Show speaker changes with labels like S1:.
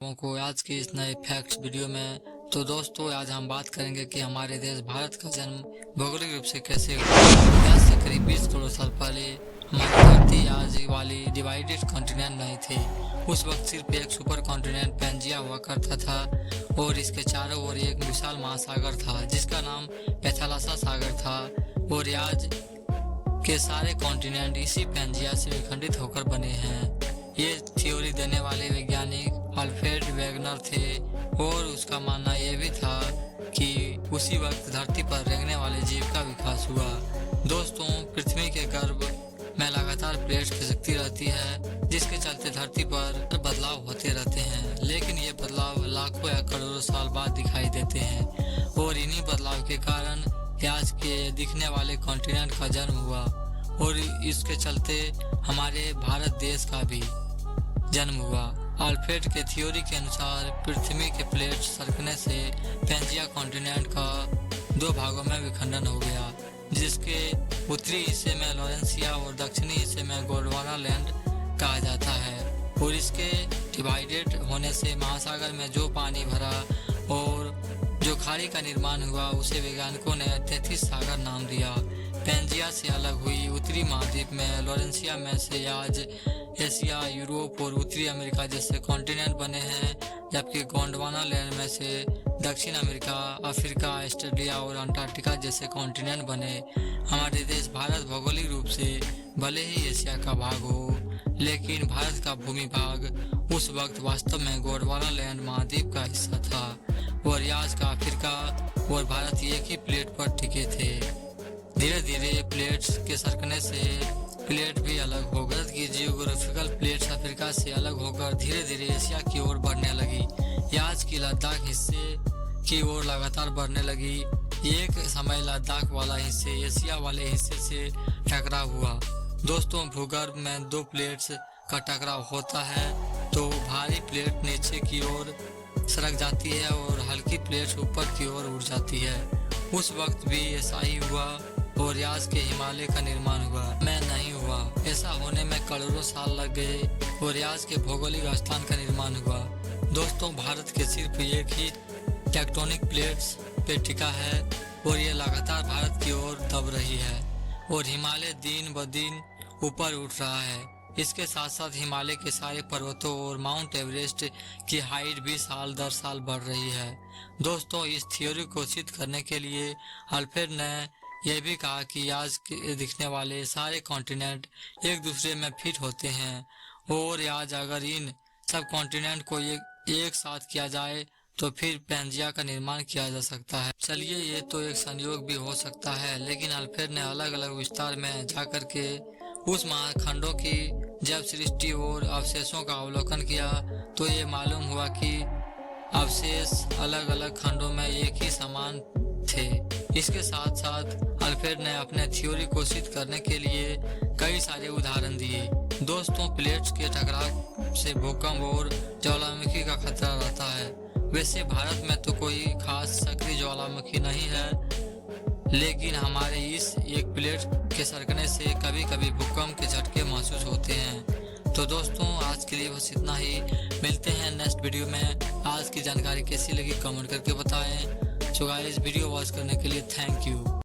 S1: लोगों को आज के इस नए फैक्ट्स वीडियो में। तो दोस्तों, आज हम बात करेंगे कि हमारे देश भारत का जन्म भौगोलिक रूप से कैसे हुआ। आज से करीब 20 करोड़ साल पहले हमारी धरती आज वाली डिवाइडेड कॉन्टिनेंट नहीं थे। उस वक्त सिर्फ एक सुपर कॉन्टिनेंट पैंजिया हुआ करता था और इसके चारों ओर एक विशाल महासागर था जिसका नाम पैथालासा सागर था। और आज के सारे कॉन्टिनेंट इसी पैंजिया से विखंडित होकर बने हैं। ये थ्योरी देने वाले वैज्ञानिक अल्फ्रेड वेगनर थे और उसका मानना यह भी था कि उसी वक्त धरती पर रेंगने वाले जीव का विकास हुआ। दोस्तों, पृथ्वी के गर्भ में लगातार प्लेट्स खिसकती रहती है जिसके चलते धरती पर बदलाव होते रहते हैं, लेकिन ये बदलाव लाखों या करोड़ों साल बाद दिखाई देते हैं। और इन्हीं बदलाव के कारण आज के दिखने वाले कॉन्टिनेंट का जन्म हुआ और इसके चलते हमारे भारत देश का भी जन्म हुआ। अल्फ्रेड के थ्योरी के अनुसार पृथ्वी के प्लेट सरकने से पैंजिया कॉन्टिनेंट का दो भागों में विखंडन हो गया, जिसके उत्तरी हिस्से में लॉरेंसिया और दक्षिणी हिस्से में गोंडवाना लैंड कहा जाता है। और इसके डिवाइडेड होने से महासागर में जो पानी भरा और जो खाड़ी का निर्माण हुआ उसे वैज्ञानिकों ने 33 सागर नाम दिया। पैंजिया से अलग हुई उत्तरी महाद्वीप में लॉरेंसिया में से आज एशिया, यूरोप और उत्तरी अमेरिका जैसे कॉन्टिनेंट बने हैं, जबकि गोंडवाना लैंड में से दक्षिण अमेरिका, अफ्रीका, ऑस्ट्रेलिया और अंटार्कटिका जैसे कॉन्टिनेंट बने। हमारे देश भारत भौगोलिक रूप से भले ही एशिया का भाग हो, लेकिन भारत का भूमि भाग उस वक्त वास्तव में गोंडवाना लैंड महाद्वीप का हिस्सा था और आज का अफ्रीका और भारत एक ही प्लेट पर टिके थे। धीरे धीरे प्लेट्स के सरकने से प्लेट भी अलग हो गई कि जियोग्राफिकल प्लेट्स अफ्रीका से अलग होकर धीरे धीरे एशिया की ओर बढ़ने लगी। आज की लद्दाख हिस्से की ओर लगातार बढ़ने लगी। एक समय लद्दाख वाला हिस्से एशिया वाले हिस्से से टकराव हुआ। दोस्तों, भूगर्भ में दो प्लेट्स का टकराव होता है तो भारी प्लेट नीचे की ओर सरक जाती है और हल्की प्लेट ऊपर की ओर उड़ जाती है। उस वक्त भी ऐसा ही हुआ और आज के हिमालय का निर्माण हुआ, मैं नहीं हुआ। ऐसा होने में करोड़ों साल लग गए और आज के भौगोलिक स्थान का निर्माण हुआ। दोस्तों, भारत के सिर्फ एक ही टेक्टोनिक प्लेट्स पे टिका है और ये लगातार भारत की ओर दब रही है और हिमालय दिन ब दिन ऊपर उठ रहा है। इसके साथ साथ हिमालय के सारे पर्वतों और माउंट एवरेस्ट की हाइट भी साल दर साल बढ़ रही है। दोस्तों, इस थ्योरी को सिद्ध करने के लिए अल्फ्रेड ने यह भी कहा कि आज के दिखने वाले सारे कॉन्टिनेंट एक दूसरे में फिट होते हैं और आज अगर इन सब कॉन्टिनेंट को एक साथ किया जाए तो फिर पैंजिया का निर्माण किया जा सकता है। चलिए, ये तो एक संयोग भी हो सकता है, लेकिन अल्फ्रेड ने अलग अलग विस्तार में जाकर के उस महाखंडों की जब सृष्टि और अवशेषों का अवलोकन किया तो ये मालूम हुआ कि अवशेष अलग अलग खंडों में एक ही समान थे। इसके साथ साथ अल्फ्रेड ने अपने थ्योरी को सिद्ध करने के लिए कई सारे उदाहरण दिए। दोस्तों, प्लेट्स के टकराव से भूकंप और ज्वालामुखी का खतरा रहता है। वैसे भारत में तो कोई खास सक्रिय ज्वालामुखी नहीं है, लेकिन हमारे इस एक प्लेट के सरकने से कभी कभी भूकंप के झटके महसूस होते हैं। तो दोस्तों, आज के लिए बस इतना ही। मिलते हैं नेक्स्ट वीडियो में। आज की जानकारी कैसी लगी कमेंट करके बताएं। सो गाइस, वीडियो वॉच करने के लिए थैंक यू।